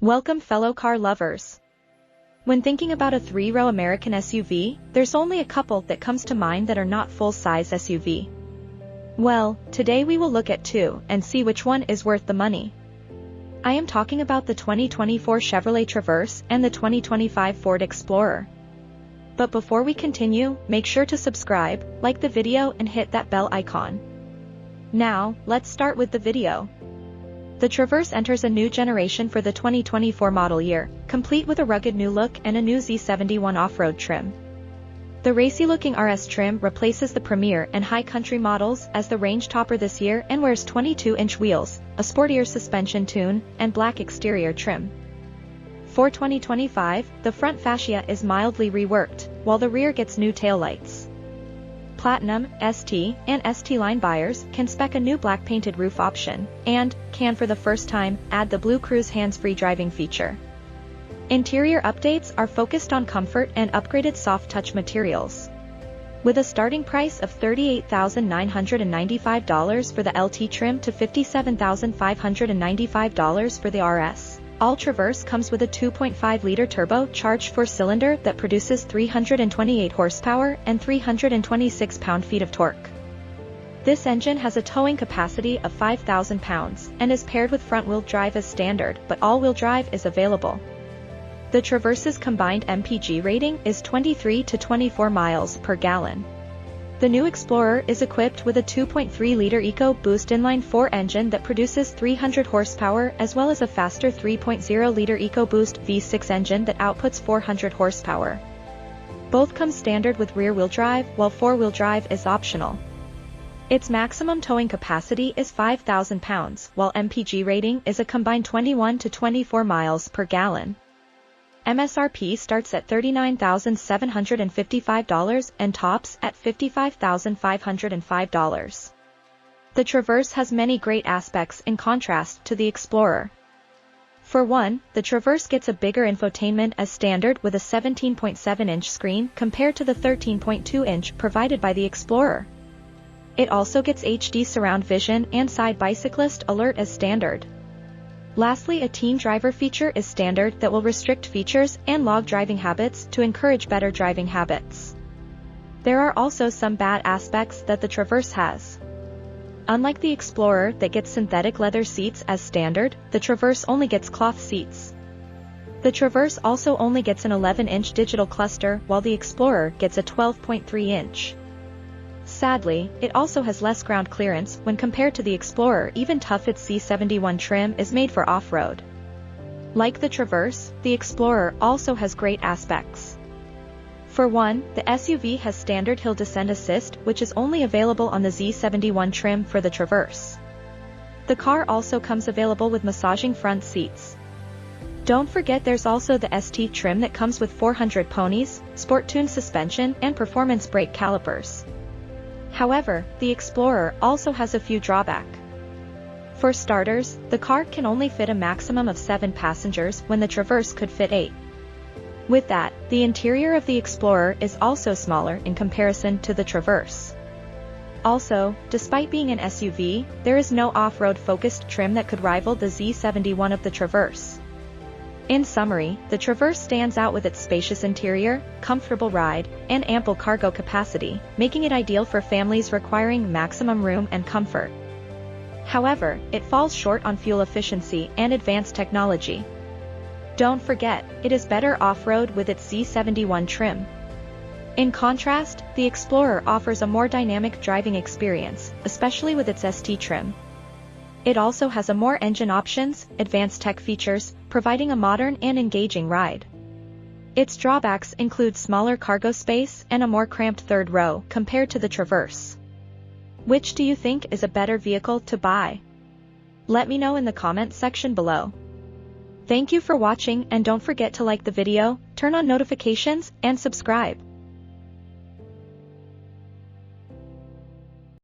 Welcome fellow car lovers. When thinking about a three-row American SUV, there's only a couple that comes to mind that are not full-size SUV. Well, today we will look at two and see which one is worth the money. I am talking about the 2024 Chevrolet Traverse and the 2025 Ford Explorer. But before we continue, make sure to subscribe, like the video and hit that bell icon. Now, let's start with the video. The Traverse enters a new generation for the 2024 model year, complete with a rugged new look and a new Z71 off-road trim. The racy-looking RS trim replaces the Premier and High Country models as the range topper this year and wears 22-inch wheels, a sportier suspension tune, and black exterior trim. For 2025, the front fascia is mildly reworked, while the rear gets new taillights. Platinum, ST, and ST line buyers can spec a new black painted roof option, and can for the first time add the Blue Cruise hands-free driving feature. Interior updates are focused on comfort and upgraded soft touch materials. With a starting price of $38,995 for the LT trim to $57,595 for the RS, all Traverse comes with a 2.5-liter turbo-charged four-cylinder that produces 328 horsepower and 326 pound-feet of torque. This engine has a towing capacity of 5,000 pounds and is paired with front-wheel drive as standard, but all-wheel drive is available. The Traverse's combined MPG rating is 23 to 24 miles per gallon. The new Explorer is equipped with a 2.3-liter EcoBoost inline-4 engine that produces 300 horsepower as well as a faster 3.0-liter EcoBoost V6 engine that outputs 400 horsepower. Both come standard with rear-wheel drive, while four-wheel drive is optional. Its maximum towing capacity is 5,000 pounds, while MPG rating is a combined 21 to 24 miles per gallon. MSRP starts at $39,755 and tops at $55,505. The Traverse has many great aspects in contrast to the Explorer. For one, the Traverse gets a bigger infotainment as standard with a 17.7-inch screen compared to the 13.2-inch provided by the Explorer. It also gets HD surround vision and side bicyclist alert as standard. Lastly, a teen driver feature is standard that will restrict features and log driving habits to encourage better driving habits. There are also some bad aspects that the Traverse has. Unlike the Explorer that gets synthetic leather seats as standard, the Traverse only gets cloth seats. The Traverse also only gets an 11-inch digital cluster while the Explorer gets a 12.3-inch. Sadly, it also has less ground clearance when compared to the Explorer. Even tough, its Z71 trim is made for off-road. Like the Traverse, the Explorer also has great aspects. For one, the SUV has standard hill descent assist, which is only available on the Z71 trim for the Traverse. The car also comes available with massaging front seats. Don't forget there's also the ST trim that comes with 400 ponies, sport-tuned suspension and performance brake calipers. However, the Explorer also has a few drawbacks. For starters, the car can only fit a maximum of 7 passengers when the Traverse could fit 8. With that, the interior of the Explorer is also smaller in comparison to the Traverse. Also, despite being an SUV, there is no off-road focused trim that could rival the Z71 of the Traverse. In summary, the Traverse stands out with its spacious interior, comfortable ride, and ample cargo capacity, making it ideal for families requiring maximum room and comfort. However, it falls short on fuel efficiency and advanced technology. Don't forget, it is better off-road with its Z71 trim. In contrast, the Explorer offers a more dynamic driving experience, especially with its ST trim. It also has a more engine options, advanced tech features, providing a modern and engaging ride. Its drawbacks include smaller cargo space and a more cramped third row compared to the Traverse. Which do you think is a better vehicle to buy? Let me know in the comment section below. Thank you for watching and don't forget to like the video, turn on notifications, and subscribe.